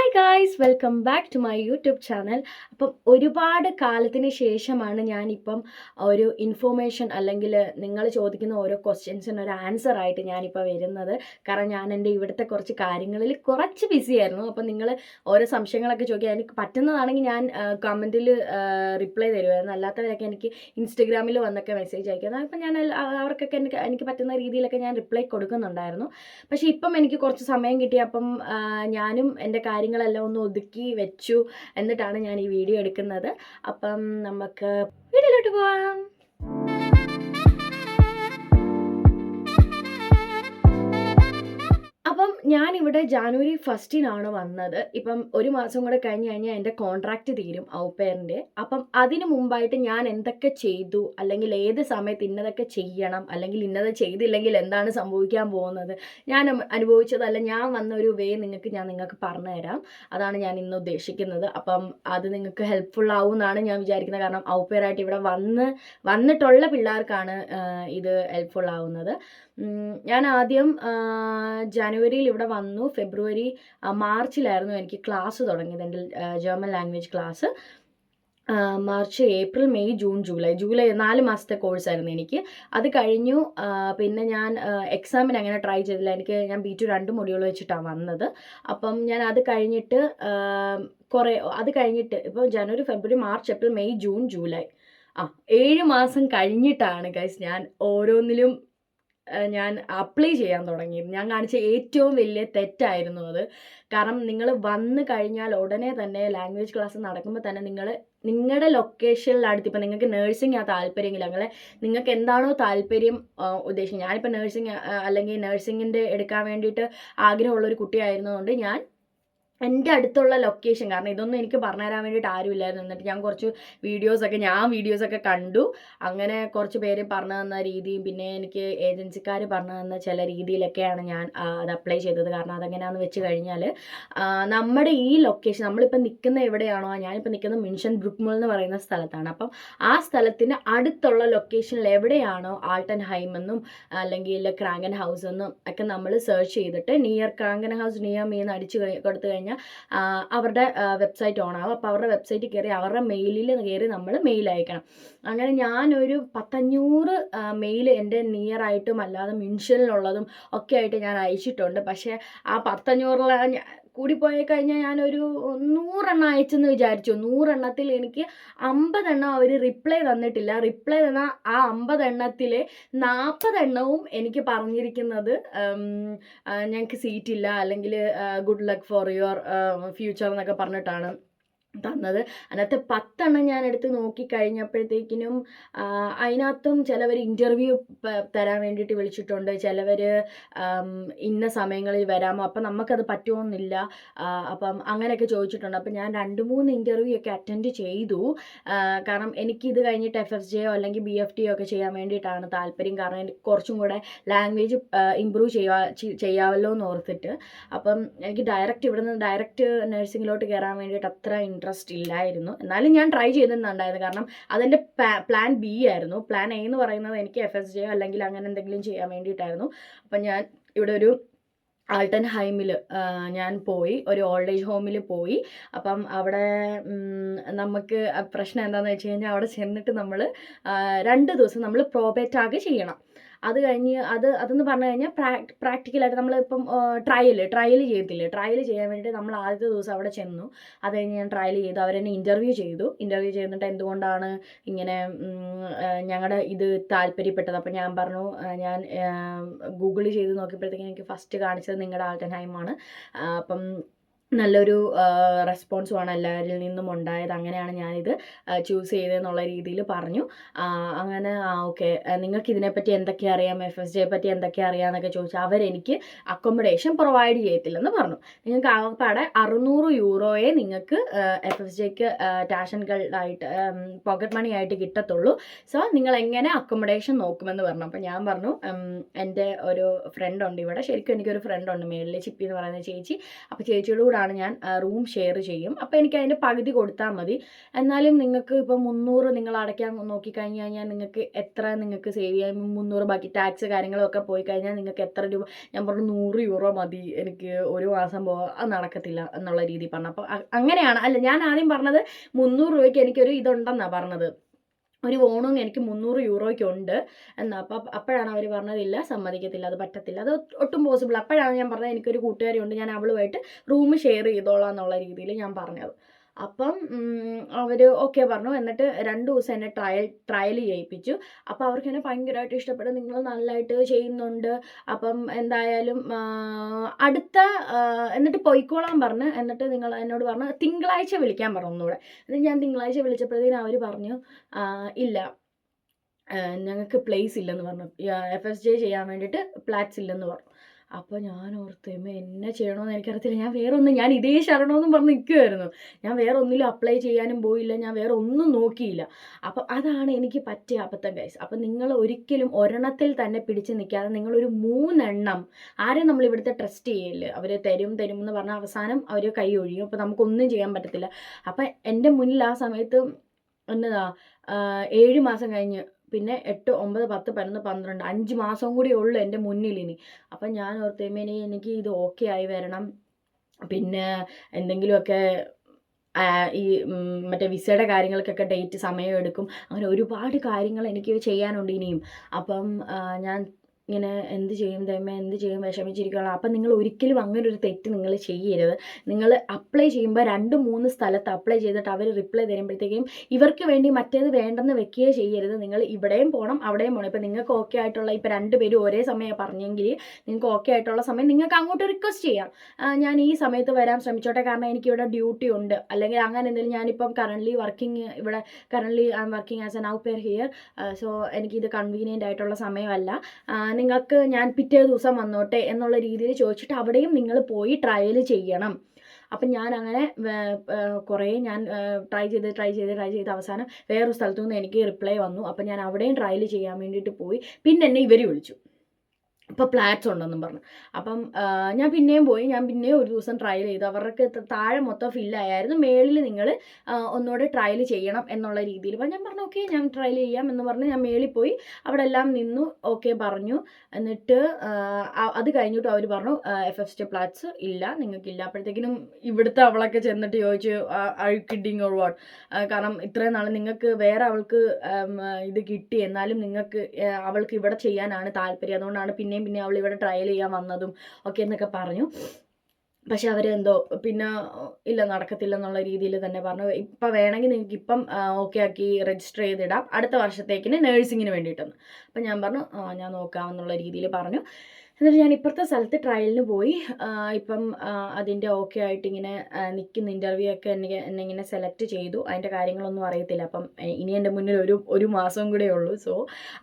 Hi guys, welcome back to my YouTube channel. അപ്പം ഒരുപാട് കാലത്തിന് ശേഷമാണ് ഞാനിപ്പം ഒരു ഇൻഫോർമേഷൻ അല്ലെങ്കിൽ നിങ്ങൾ ചോദിക്കുന്ന ഓരോ ക്വസ്റ്റ്യൻസിന് ഒരു ആൻസർ ആയിട്ട് ഞാനിപ്പോൾ വരുന്നത്. കാരണം ഞാൻ എൻ്റെ ഇവിടുത്തെ കുറച്ച് കാര്യങ്ങളിൽ കുറച്ച് ബിസി ആയിരുന്നു. അപ്പം നിങ്ങൾ ഓരോ സംശയങ്ങളൊക്കെ ചോദിക്കുക, എനിക്ക് പറ്റുന്നതാണെങ്കിൽ ഞാൻ കമൻറ്റിൽ റിപ്ലൈ തരുമായിരുന്നു. അല്ലാത്തവരൊക്കെ എനിക്ക് ഇൻസ്റ്റഗ്രാമിൽ വന്നൊക്കെ മെസ്സേജ് അയക്കുന്നത്. അപ്പം ഞാൻ അവർക്കൊക്കെ എനിക്ക് പറ്റുന്ന രീതിയിലൊക്കെ ഞാൻ റിപ്ലൈ കൊടുക്കുന്നുണ്ടായിരുന്നു. പക്ഷേ ഇപ്പം എനിക്ക് കുറച്ച് സമയം കിട്ടി. അപ്പം ഞാനും എൻ്റെ കാര്യങ്ങളെല്ലാം ഒന്ന് ഒതുക്കി വെച്ചു എന്നിട്ടാണ് ഞാൻ ഈ വീഡിയോ എടുക്കുന്നത്. അപ്പം നമുക്ക് വീഡിയോയിലോട്ട് പോകാം. അപ്പം ഞാനിവിടെ ജാനുവരി 1 വന്നത്. ഇപ്പം ഒരു മാസം കൂടെ കഴിഞ്ഞ് കഴിഞ്ഞാൽ എൻ്റെ കോൺട്രാക്റ്റ് തീരും ഔപെയറിൻ്റെ. അപ്പം അതിന് മുമ്പായിട്ട് ഞാൻ എന്തൊക്കെ ചെയ്തു, അല്ലെങ്കിൽ ഏത് സമയത്ത് ഇന്നതൊക്കെ ചെയ്യണം, അല്ലെങ്കിൽ ഇന്നത് ചെയ്തില്ലെങ്കിൽ എന്താണ് സംഭവിക്കാൻ പോകുന്നത്, ഞാൻ അനുഭവിച്ചതല്ല, ഞാൻ വന്ന ഒരു വേ നിങ്ങൾക്ക് പറഞ്ഞു തരാം. അതാണ് ഞാൻ ഇന്ന് ഉദ്ദേശിക്കുന്നത്. അപ്പം അത് നിങ്ങൾക്ക് ഹെൽപ്ഫുൾ ആവും എന്നാണ് ഞാൻ വിചാരിക്കുന്നത്. കാരണം ഔപെയറായിട്ട് ഇവിടെ വന്നിട്ടുള്ള പിള്ളേർക്കാണ് ഇത് ഹെൽപ്ഫുൾ ആവുന്നത്. ഞാൻ ആദ്യം ജനുവരിയിൽ ഇവിടെ വന്നു. മാർച്ചിലായിരുന്നു എനിക്ക് ക്ലാസ് തുടങ്ങിയത്, എൻ്റെ German language class. March, April, May, July 4 മാസത്തെ കോഴ്സായിരുന്നു എനിക്ക്. അത് കഴിഞ്ഞു. പിന്നെ ഞാൻ എക്സാമിന് അങ്ങനെ ട്രൈ ചെയ്തില്ല. ഞാൻ B2 2 മൊഡ്യൂൾ വെച്ചിട്ടാണ് വന്നത്. അപ്പം ഞാൻ അത് കഴിഞ്ഞിട്ട് ഇപ്പോൾ ജനുവരി, ഫെബ്രുവരി, മാർച്ച്, ഏപ്രിൽ, മെയ്, ജൂലൈ 7 മാസം കഴിഞ്ഞിട്ടാണ് ഗൈസ് ഞാൻ ഓരോന്നിലും ഞാൻ അപ്ലൈ ചെയ്യാൻ തുടങ്ങിയത്. ഞാൻ കാണിച്ച ഏറ്റവും വലിയ തെറ്റായിരുന്നു അത്. കാരണം നിങ്ങൾ വന്നു കഴിഞ്ഞാൽ ഉടനെ തന്നെ ലാംഗ്വേജ് ക്ലാസ് നടക്കുമ്പോൾ തന്നെ നിങ്ങളുടെ ലൊക്കേഷനിലടുത്ത്, ഇപ്പം നിങ്ങൾക്ക് നേഴ്സിംഗ് താല്പര്യമെങ്കിൽ നിങ്ങൾക്ക് എന്താണോ താല്പര്യം ഉദ്ദേശിക്കുന്നത്. ഞാനിപ്പോൾ നേഴ്സിംഗ് അല്ലെങ്കിൽ നേഴ്സിങ്ങിൻ്റെ എടുക്കാൻ വേണ്ടിയിട്ട് ആഗ്രഹമുള്ളൊരു കുട്ടിയായിരുന്നതുകൊണ്ട് ഞാൻ എൻ്റെ അടുത്തുള്ള ലൊക്കേഷൻ, കാരണം ഇതൊന്നും എനിക്ക് പറഞ്ഞു തരാൻ വേണ്ടിയിട്ട് ആരുമില്ലായിരുന്നു. എന്നിട്ട് ഞാൻ വീഡിയോസൊക്കെ കണ്ടു. അങ്ങനെ കുറച്ച് പേര് പറഞ്ഞു തന്ന രീതിയും പിന്നെ എനിക്ക് ഏജൻസിക്കാർ പറഞ്ഞു തന്ന ചില രീതിയിലൊക്കെയാണ് ഞാൻ അത് അപ്ലൈ ചെയ്തത്. കാരണം അതെങ്ങനെയാണെന്ന് വെച്ച് കഴിഞ്ഞാൽ നമ്മുടെ ഈ ലൊക്കേഷൻ, നമ്മളിപ്പോൾ നിൽക്കുന്ന എവിടെയാണോ, ഞാനിപ്പോൾ നിൽക്കുന്നത് മിൻഷൻ ബ്രുക്ക്മുൾ എന്ന് പറയുന്ന സ്ഥലത്താണ്. അപ്പം ആ സ്ഥലത്തിന് അടുത്തുള്ള ലൊക്കേഷനിൽ എവിടെയാണോ ആൾട്ടൻ ഹൈം എന്നും അല്ലെങ്കിൽ ക്രാങ്കൻ ഹൗസ് എന്നും ഒക്കെ നമ്മൾ സെർച്ച് ചെയ്തിട്ട് നിയർ ക്രാങ്കൻ ഹൗസ് നിയർ മീ എന്ന് അടിച്ചു കൊടുത്തു കഴിഞ്ഞാൽ അവരുടെ വെബ്സൈറ്റ് ഓൺ ആവും. അപ്പോൾ അവരുടെ വെബ്സൈറ്റിൽ കയറി അവരുടെ മെയിലിൽ കയറി നമ്മൾ മെയിൽ അയക്കണം. അങ്ങനെ ഞാനൊരു 500 മെയിൽ എൻ്റെ നിയർ ആയിട്ടും അല്ലാതെ മിൻഷനിലുള്ളതും ഒക്കെ ആയിട്ട് ഞാൻ അയച്ചിട്ടുണ്ട്. പക്ഷേ ആ 500 കൂടിപ്പോയി കഴിഞ്ഞാൽ ഞാനൊരു 100 അയച്ചെന്ന് വിചാരിച്ചു. 100 എനിക്ക് 50 അവർ റിപ്ലൈ തന്നിട്ടില്ല. റിപ്ലൈ തന്ന ആ 50 40 എനിക്ക് പറഞ്ഞിരിക്കുന്നത് ഞങ്ങൾക്ക് സീറ്റില്ല, അല്ലെങ്കിൽ good luck for your future എന്നൊക്കെ പറഞ്ഞിട്ടാണ് തന്നത്. അതിനകത്ത് 10 ഞാൻ എടുത്ത് നോക്കിക്കഴിഞ്ഞപ്പോഴത്തേക്കിനും അതിനകത്തും ചിലവർ ഇൻ്റർവ്യൂ തരാൻ വേണ്ടിയിട്ട് വിളിച്ചിട്ടുണ്ട്. ചിലവർ ഇന്ന സമയങ്ങളിൽ വരാമോ, അപ്പം നമുക്കത് പറ്റുമെന്നില്ല. അപ്പം അങ്ങനെയൊക്കെ ചോദിച്ചിട്ടുണ്ട്. അപ്പം ഞാൻ 2-3 ഇൻ്റർവ്യൂ ഒക്കെ അറ്റൻഡ് ചെയ്തു. കാരണം എനിക്കിത് കഴിഞ്ഞിട്ട് FSJ അല്ലെങ്കിൽ BFT ഒക്കെ ചെയ്യാൻ വേണ്ടിയിട്ടാണ് താല്പര്യം. കാരണം എനിക്ക് കുറച്ചും കൂടെ ലാംഗ്വേജ് ഇമ്പ്രൂവ് ചെയ്യാമല്ലോ എന്ന് ഓർത്തിട്ട്. അപ്പം എനിക്ക് ഇവിടുന്ന് ഡയറക്റ്റ് നഴ്സിങ്ങിലോട്ട് കയറാൻ വേണ്ടിയിട്ട് അത്ര ഇൻട്രസ്റ്റ് ഇല്ലായിരുന്നു. എന്നാലും ഞാൻ ട്രൈ ചെയ്തിട്ടുണ്ടായിരുന്നു. കാരണം അതെൻ്റെ പ്ലാൻ B ആയിരുന്നു. പ്ലാൻ A എന്ന് പറയുന്നത് എനിക്ക് FSJ അല്ലെങ്കിൽ അങ്ങനെ എന്തെങ്കിലും ചെയ്യാൻ വേണ്ടിയിട്ടായിരുന്നു. അപ്പം ഞാൻ ഇവിടെ ഒരു ആൾട്ടൻ ഹൈമിൽ ഞാൻ പോയി, ഒരു ഓൾഡ് ഏജ് ഹോമിൽ പോയി. അപ്പം അവിടെ നമുക്ക് പ്രശ്നം എന്താണെന്ന് വെച്ച് കഴിഞ്ഞാൽ അവിടെ ചെന്നിട്ട് നമ്മൾ 2 ദിവസം നമ്മൾ പ്രോബേറ്റാഗ് ചെയ്യണം. അത് കഴിഞ്ഞ് അതെന്ന് പറഞ്ഞു കഴിഞ്ഞാൽ പ്രാക്ടിക്കലായിട്ട് നമ്മളിപ്പം ട്രയൽ ചെയ്യത്തില്ലേ, ട്രയൽ ചെയ്യാൻ വേണ്ടിയിട്ട് നമ്മൾ ആദ്യത്തെ ദിവസം അവിടെ ചെന്നു. അത് കഴിഞ്ഞ് ഞാൻ ട്രയൽ ചെയ്തു. അവരെന്നെ ഇൻ്റർവ്യൂ ചെയ്തിട്ട് എന്തുകൊണ്ടാണ് ഇങ്ങനെ ഞങ്ങളുടെ ഇത് താല്പര്യപ്പെട്ടത്. അപ്പം ഞാൻ പറഞ്ഞു, ഞാൻ ഗൂഗിൾ ചെയ്ത് നോക്കിയപ്പോഴത്തേക്കും എനിക്ക് ഫസ്റ്റ് കാണിച്ചത് നിങ്ങളുടെ ആൾട്ടൻ ഹൈമാണ്. അപ്പം നല്ലൊരു റെസ്പോൺസുമാണ് എല്ലാവരിൽ നിന്നും ഉണ്ടായത്. അങ്ങനെയാണ് ഞാനിത് ചൂസ് ചെയ്തതെന്നുള്ള രീതിയിൽ പറഞ്ഞു. അങ്ങനെ ഓക്കെ, നിങ്ങൾക്ക് ഇതിനെപ്പറ്റി എന്തൊക്കെ അറിയാം, FSJ പറ്റി എന്തൊക്കെ അറിയാമെന്നൊക്കെ ചോദിച്ചാൽ അവരെനിക്ക് അക്കോമഡേഷൻ പ്രൊവൈഡ് ചെയ്യത്തില്ലെന്ന് പറഞ്ഞു. നിങ്ങൾക്ക് ആകപ്പാടെ 600 യൂറോയെ നിങ്ങൾക്ക് FSJക്ക് ടാഷൻകളായിട്ട് പോക്കറ്റ് മണി ആയിട്ട് കിട്ടത്തുള്ളൂ. സോ നിങ്ങൾ എങ്ങനെ അക്കോമഡേഷൻ നോക്കുമെന്ന് പറഞ്ഞു. അപ്പം ഞാൻ പറഞ്ഞു, എൻ്റെ ഒരു ഫ്രണ്ട് ഉണ്ട് ഇവിടെ, ശരിക്കും എനിക്കൊരു ഫ്രണ്ട് ഉണ്ട് മേളിൽ, ചിപ്പി എന്ന് പറയുന്ന ചേച്ചി. അപ്പോൾ ചേച്ചിയോട് കൂടെ അപ്പോഴാണ് ഞാൻ റൂം ഷെയർ ചെയ്യും. അപ്പോൾ എനിക്ക് അതിൻ്റെ പകുതി കൊടുത്താൽ മതി. എന്നാലും നിങ്ങൾക്ക് ഇപ്പോൾ 300 നിങ്ങൾ അടയ്ക്കാൻ നോക്കിക്കഴിഞ്ഞ് കഴിഞ്ഞാൽ നിങ്ങൾക്ക് എത്ര നിങ്ങൾക്ക് സേവ് ചെയ്യാൻ 300 ബാക്കി ടാക്സ് കാര്യങ്ങളൊക്കെ പോയി കഴിഞ്ഞാൽ നിങ്ങൾക്ക് എത്ര രൂപ, ഞാൻ പറഞ്ഞു 100 യൂറോ മതി എനിക്ക് ഒരു മാസം പോകാൻ, അത് നടക്കത്തില്ല എന്നുള്ള രീതി പറഞ്ഞു. അപ്പോൾ അങ്ങനെയാണ്, അല്ല ഞാൻ ആദ്യം പറഞ്ഞത് 300 രൂപയ്ക്ക് എനിക്കൊരു ഇതുണ്ടെന്നാണ് പറഞ്ഞത്, ഒരു ഓണം എനിക്ക് 300 യൂറോയ്ക്കുണ്ട് എന്നാൽ. അപ്പോഴാണ് അവർ പറഞ്ഞത് ഇല്ല സമ്മതിക്കത്തില്ല, അത് പറ്റത്തില്ല, അത് ഒട്ടും പോസിബിൾ. അപ്പോഴാണ് ഞാൻ പറഞ്ഞത് എനിക്കൊരു കൂട്ടുകാരി ഉണ്ട്, ഞാൻ അവളുമായിട്ട് റൂം ഷെയർ ചെയ്തോളാം എന്നുള്ള രീതിയിൽ ഞാൻ പറഞ്ഞത്. അപ്പം അവർ ഓക്കെ പറഞ്ഞു. എന്നിട്ട് 2 ദിവസം എന്നെ ട്രയൽ ചെയ്യിപ്പിച്ചു. അപ്പോൾ അവർക്ക് എന്നെ ഭയങ്കരമായിട്ട് ഇഷ്ടപ്പെട്ടു, നിങ്ങൾ നല്ലതായിട്ട് ചെയ്യുന്നുണ്ട്, അപ്പം എന്തായാലും അടുത്ത എന്നിട്ട് പൊയ്ക്കോളാൻ പറഞ്ഞ്, എന്നിട്ട് നിങ്ങൾ എന്നോട് പറഞ്ഞു തിങ്കളാഴ്ച വിളിക്കാൻ പറഞ്ഞു ഒന്നുകൂടെ. എന്നിട്ട് ഞാൻ തിങ്കളാഴ്ച വിളിച്ചപ്പോഴത്തേനും അവർ പറഞ്ഞു ഇല്ല ഞങ്ങൾക്ക് പ്ലേസ് ഇല്ലെന്ന് പറഞ്ഞു, FSJ ചെയ്യാൻ വേണ്ടിയിട്ട് ഫ്ലാറ്റ്സ് ഇല്ലെന്ന് പറഞ്ഞു. അപ്പോൾ ഞാൻ ഓർത്ത് എന്നെ ചെയ്യണമെന്ന് എനിക്കറിയത്തില്ല, ഞാൻ ഇതേ ശരണമെന്നും പറഞ്ഞ് നിൽക്കുമായിരുന്നു. ഞാൻ വേറെ ഒന്നിലും അപ്ലൈ ചെയ്യാനും പോയില്ല, ഞാൻ വേറെ ഒന്നും നോക്കിയില്ല. അപ്പം അതാണ് എനിക്ക് പറ്റിയ അബദ്ധം ഗൈസ്. അപ്പം നിങ്ങൾ ഒരിക്കലും ഒരെണ്ണത്തിൽ തന്നെ പിടിച്ച് നിൽക്കാതെ നിങ്ങളൊരു 3 എണ്ണം, ആരെയും നമ്മൾ ഇവിടുത്തെ ട്രസ്റ്റ് ചെയ്യില്ല, അവർ തരും എന്ന് പറഞ്ഞാൽ അവസാനം അവർ കൈ ഒഴിയും, അപ്പോൾ നമുക്കൊന്നും ചെയ്യാൻ പറ്റത്തില്ല. അപ്പം എൻ്റെ മുന്നിൽ ആ സമയത്ത് എന്നതാ 7 മാസം കഴിഞ്ഞ് പിന്നെ 8, 9, 10, 11, 12 5 മാസം കൂടി ഉള്ളു എൻ്റെ മുന്നിൽ ഇനി. അപ്പം ഞാൻ ഓർത്തേമേ എനിക്ക് ഇത് ഓക്കെ ആയി വരണം, പിന്നെ എന്തെങ്കിലുമൊക്കെ ഈ മറ്റേ വിസയുടെ കാര്യങ്ങൾക്കൊക്കെ ഡേറ്റ് സമയം എടുക്കും, അങ്ങനെ ഒരുപാട് കാര്യങ്ങൾ എനിക്ക് ചെയ്യാനുണ്ട് ഇനിയും. അപ്പം ഞാൻ ഇങ്ങനെ എന്ത് ചെയ്യും വിഷമിച്ചിരിക്കുകയാണ്. അപ്പം നിങ്ങൾ ഒരിക്കലും അങ്ങനെ ഒരു തെറ്റ് നിങ്ങൾ ചെയ്യരുത്. നിങ്ങൾ അപ്ലൈ ചെയ്യുമ്പോൾ 2-3 സ്ഥലത്ത് അപ്ലൈ ചെയ്തിട്ട് അവർ റിപ്ലൈ തരുമ്പോഴത്തേക്കും ഇവർക്ക് വേണ്ടി മറ്റേത് വേണ്ടെന്ന് വെക്കുകയോ ചെയ്യരുത്. നിങ്ങൾ ഇവിടെയും പോകണം അവിടെയും പോകണം. ഇപ്പം നിങ്ങൾക്ക് ഓക്കെ ആയിട്ടുള്ള, ഇപ്പം 2 പേരും ഒരേ സമയം പറഞ്ഞെങ്കിൽ നിങ്ങൾക്ക് ഓക്കെ ആയിട്ടുള്ള സമയം നിങ്ങൾക്ക് അങ്ങോട്ട് റിക്വസ്റ്റ് ചെയ്യാം, ഞാൻ ഈ സമയത്ത് വരാൻ ശ്രമിച്ചോട്ടെ കാരണം എനിക്കിവിടെ ഡ്യൂട്ടി ഉണ്ട്, അല്ലെങ്കിൽ അങ്ങനെ എന്തെങ്കിലും. ഞാനിപ്പം currently I am working as an ഔ പെയർ ഹിയർ, സോ എനിക്കിത് കൺവീനിയൻ്റ് ആയിട്ടുള്ള സമയമല്ല, നിങ്ങൾക്ക് ഞാൻ പിറ്റേ ദിവസം വന്നോട്ടെ എന്നുള്ള രീതിയിൽ ചോദിച്ചിട്ട് അവിടെയും നിങ്ങൾ പോയി ട്രയൽ ചെയ്യണം. അപ്പം ഞാൻ അങ്ങനെ കുറേ ഞാൻ ട്രൈ ചെയ്ത് അവസാനം വേറൊരു സ്ഥലത്തു നിന്ന് എനിക്ക് റിപ്ലൈ വന്നു. അപ്പം ഞാൻ അവിടെയും ട്രയൽ ചെയ്യാൻ വേണ്ടിയിട്ട് പോയി. പിന്നെ എന്നെ ഇവർ വിളിച്ചു, ഇപ്പോൾ ഫ്ലാറ്റ്സ് ഉണ്ടെന്നും പറഞ്ഞു. അപ്പം ഞാൻ പിന്നെയും പോയി, ഞാൻ പിന്നെയും ഒരു ദിവസം ട്രയൽ ചെയ്തു. അവർക്ക് താഴെ മൊത്തം ഫില്ലായിരുന്നു, മേളിൽ നിങ്ങൾ ഒന്നുകൂടെ ട്രയൽ ചെയ്യണം എന്നുള്ള രീതിയിൽ. അപ്പം ഞാൻ പറഞ്ഞു ഓക്കെ ഞാൻ ട്രയൽ ചെയ്യാം എന്ന് പറഞ്ഞ് ഞാൻ മേളിൽ പോയി അവിടെ എല്ലാം നിന്നു, ഓക്കെ പറഞ്ഞു. എന്നിട്ട് അത് കഴിഞ്ഞിട്ട് അവർ പറഞ്ഞു FSJ ഫ്ലാറ്റ്സ് ഇല്ല, നിങ്ങൾക്കില്ല. അപ്പോഴത്തേക്കിനും ഇവിടുത്തെ അവളൊക്കെ ചെന്നിട്ട് ചോദിച്ചു ഐ കിഡിങ് ഓർ വാട്ട്, കാരണം ഇത്രയും നാൾ നിങ്ങൾക്ക് വേറെ അവൾക്ക് ഇത് കിട്ടി, എന്നാലും നിങ്ങൾക്ക് അവൾക്ക് ഇവിടെ ചെയ്യാനാണ് താല്പര്യം, അതുകൊണ്ടാണ് പിന്നെ അവൾ ഇവിടെ ട്രയൽ ചെയ്യാൻ വന്നതും ഒക്കെ എന്നൊക്കെ പറഞ്ഞു. പക്ഷെ അവരെന്തോ പിന്നെ ഇല്ല നടക്കത്തില്ല എന്നുള്ള രീതിയിൽ തന്നെ പറഞ്ഞു. ഇപ്പം വേണമെങ്കിൽ നിങ്ങൾക്ക് ഇപ്പം ഓക്കെ ആക്കി രജിസ്റ്റർ ചെയ്തിടാം, അടുത്ത വർഷത്തേക്കിന് നേഴ്സിങ്ങിന് വേണ്ടിയിട്ടെന്ന്. അപ്പം ഞാൻ പറഞ്ഞു ഞാൻ നോക്കാമെന്നുള്ള രീതിയിൽ പറഞ്ഞു. എന്നിട്ട് ഞാൻ ഇപ്പുറത്തെ സ്ഥലത്ത് ട്രയലിന് പോയി. ഇപ്പം അതിൻ്റെ ഓക്കെ ആയിട്ട് ഇങ്ങനെ നിൽക്കുന്ന ഇൻ്റർവ്യൂ ഒക്കെ എന്നെ ഇങ്ങനെ സെലക്ട് ചെയ്തു. അതിൻ്റെ കാര്യങ്ങളൊന്നും അറിയത്തില്ല. അപ്പം ഇനി എൻ്റെ മുന്നിൽ ഒരു മാസം കൂടെ ഉള്ളൂ. സോ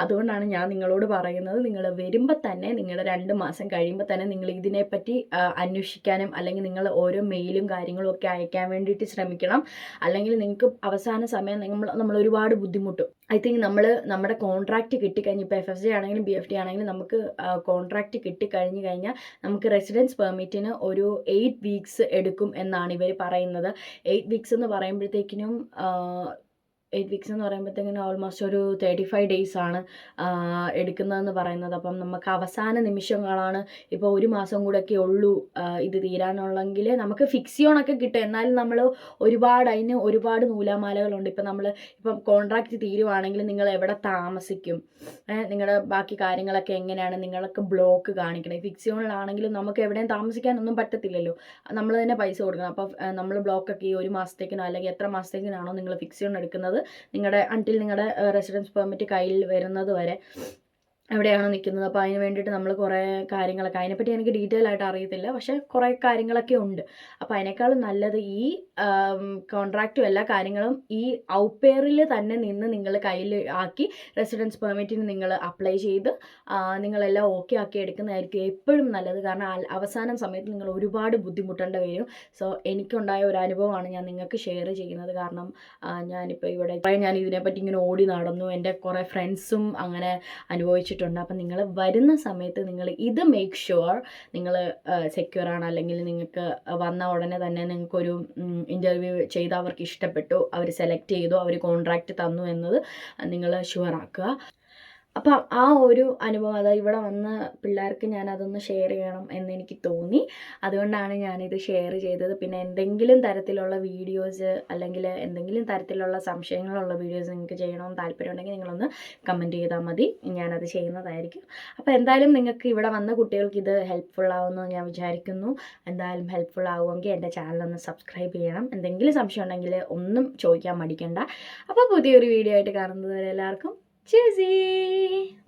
അതുകൊണ്ടാണ് ഞാൻ നിങ്ങളോട് പറയുന്നത്, നിങ്ങൾ വരുമ്പോൾ തന്നെ നിങ്ങൾ 2 മാസം കഴിയുമ്പോൾ തന്നെ നിങ്ങൾ ഇതിനെപ്പറ്റി അന്വേഷിക്കാനും അല്ലെങ്കിൽ നിങ്ങൾ ഓരോ മെയിലും കാര്യങ്ങളും ഒക്കെ അയക്കാൻ വേണ്ടിയിട്ട് ശ്രമിക്കണം. അല്ലെങ്കിൽ നിങ്ങൾക്ക് അവസാന സമയം നമ്മൾ ഒരുപാട് ബുദ്ധിമുട്ടും. ഐ തിങ്ക് നമ്മുടെ കോൺട്രാക്റ്റ് കിട്ടിക്കഴിഞ്ഞ് ഇപ്പോൾ FSJ ആണെങ്കിലും BFD ആണെങ്കിലും നമുക്ക് കോൺട്രാക്റ്റ് കിട്ടിക്കഴിഞ്ഞ് കഴിഞ്ഞാൽ നമുക്ക് റെസിഡൻസ് പെർമിറ്റിന് ഒരു 8 വീക്സ് എടുക്കും എന്നാണ് ഇവർ പറയുന്നത്. 8 വീക്സ് എന്ന് പറയുമ്പോഴത്തേക്കിനും 8 വീക്സ് എന്ന് പറയുമ്പോഴത്തേക്കിനും ഓൾമോസ്റ്റ് ഒരു 35 days ആണ് എടുക്കുന്നതെന്ന് പറയുന്നത്. അപ്പം നമുക്ക് അവസാന നിമിഷങ്ങളാണ്, ഇപ്പോൾ 1 മാസം കൂടെയൊക്കെ ഉള്ളൂ ഇത് തീരാനുള്ളെങ്കിൽ നമുക്ക് ഫിക്സിയോണൊക്കെ കിട്ടും. എന്നാലും നമ്മൾ അതിന് ഒരുപാട് നൂലാമാലകളുണ്ട്. ഇപ്പം കോൺട്രാക്റ്റ് തീരുവാണെങ്കിൽ നിങ്ങൾ എവിടെ താമസിക്കും, നിങ്ങളുടെ ബാക്കി കാര്യങ്ങളൊക്കെ എങ്ങനെയാണ്, നിങ്ങൾക്ക് ബ്ലോക്ക് കാണിക്കണം. ഫിക്സിയോണിലാണെങ്കിലും നമുക്ക് എവിടെയും താമസിക്കാനൊന്നും പറ്റത്തില്ലല്ലോ, നമ്മൾ തന്നെ പൈസ കൊടുക്കണം. അപ്പോൾ നമ്മൾ ബ്ലോക്കൊക്കെ ഈ 1 മാസത്തേക്കിനോ അല്ലെങ്കിൽ എത്ര മാസത്തേക്കിനാണോ നിങ്ങൾ ഫിക്സിയോൺ എടുക്കുന്നത്, നിങ്ങളുടെ റെസിഡൻസ് പെർമിറ്റ് കയ്യിൽ വരുന്നത് വരെ എവിടെയാണോ നിൽക്കുന്നത്. അപ്പോൾ അതിന് വേണ്ടിയിട്ട് നമ്മൾ കുറേ കാര്യങ്ങളൊക്കെ, അതിനെപ്പറ്റി എനിക്ക് ഡീറ്റെയിൽ ആയിട്ട് അറിയത്തില്ല, പക്ഷേ കുറേ കാര്യങ്ങളൊക്കെ ഉണ്ട്. അപ്പോൾ അതിനേക്കാളും നല്ലത് ഈ കോൺട്രാക്റ്റും എല്ലാ കാര്യങ്ങളും ഈ ഔപെയറിൽ തന്നെ നിന്ന് നിങ്ങൾ കയ്യിൽ ആക്കി റെസിഡൻസ് പെർമിറ്റിന് നിങ്ങൾ അപ്ലൈ ചെയ്ത് നിങ്ങളെല്ലാം ഓക്കെ ആക്കി എടുക്കുന്നതായിരിക്കും എപ്പോഴും നല്ലത്. കാരണം അവസാന സമയത്ത് നിങ്ങൾ ഒരുപാട് ബുദ്ധിമുട്ടേണ്ടി വരും. സോ എനിക്കുണ്ടായ ഒരു അനുഭവമാണ് ഞാൻ നിങ്ങൾക്ക് ഷെയർ ചെയ്യുന്നത്. കാരണം ഞാനിപ്പോൾ ഞാൻ ഇതിനെപ്പറ്റി ഇങ്ങനെ ഓടി നടന്നു, എൻ്റെ കുറേ ഫ്രണ്ട്സും അങ്ങനെ അനുഭവിച്ചിട്ടുണ്ട്. വെച്ചിട്ടുണ്ട്. അപ്പം നിങ്ങൾ വരുന്ന സമയത്ത് നിങ്ങൾ ഇത് മേക്ക് ഷുവർ നിങ്ങൾ സെക്യൂർ ആണ്, അല്ലെങ്കിൽ നിങ്ങൾക്ക് വന്ന ഉടനെ തന്നെ നിങ്ങൾക്കൊരു ഇൻ്റർവ്യൂ ചെയ്ത് അവർക്ക് ഇഷ്ടപ്പെട്ടു, അവർ സെലക്ട് ചെയ്തു, അവർ കോൺട്രാക്റ്റ് തന്നു എന്നത് നിങ്ങൾ ഷുവർ ആക്കുക. അപ്പം ആ ഒരു അനുഭവം, അതായത് ഇവിടെ വന്ന പിള്ളേർക്ക് ഞാൻ അതൊന്ന് ഷെയർ ചെയ്യണം എന്നെനിക്ക് തോന്നി. അതുകൊണ്ടാണ് ഞാനിത് ഷെയർ ചെയ്തത്. പിന്നെ എന്തെങ്കിലും തരത്തിലുള്ള വീഡിയോസ് അല്ലെങ്കിൽ എന്തെങ്കിലും തരത്തിലുള്ള സംശയങ്ങളുള്ള വീഡിയോസ് നിങ്ങൾക്ക് ചെയ്യണമെന്ന് താല്പര്യമുണ്ടെങ്കിൽ നിങ്ങളൊന്ന് കമൻറ്റ് ചെയ്താൽ മതി, ഞാനത് ചെയ്യുന്നതായിരിക്കും. അപ്പോൾ എന്തായാലും നിങ്ങൾക്ക് ഇവിടെ വന്ന കുട്ടികൾക്ക് ഇത് ഹെൽപ്ഫുൾ ആവുമെന്ന് ഞാൻ വിചാരിക്കുന്നു. എന്തായാലും ഹെൽപ്ഫുൾ ആവുമെങ്കിൽ എൻ്റെ ചാനലൊന്ന് സബ്സ്ക്രൈബ് ചെയ്യണം. എന്തെങ്കിലും സംശയം ഉണ്ടെങ്കിൽ ഒന്നും ചോദിക്കാൻ മടിക്കണ്ട. അപ്പോൾ പുതിയൊരു വീഡിയോ ആയിട്ട് കാണുന്നത് വരെ എല്ലാവർക്കും Tschüssi!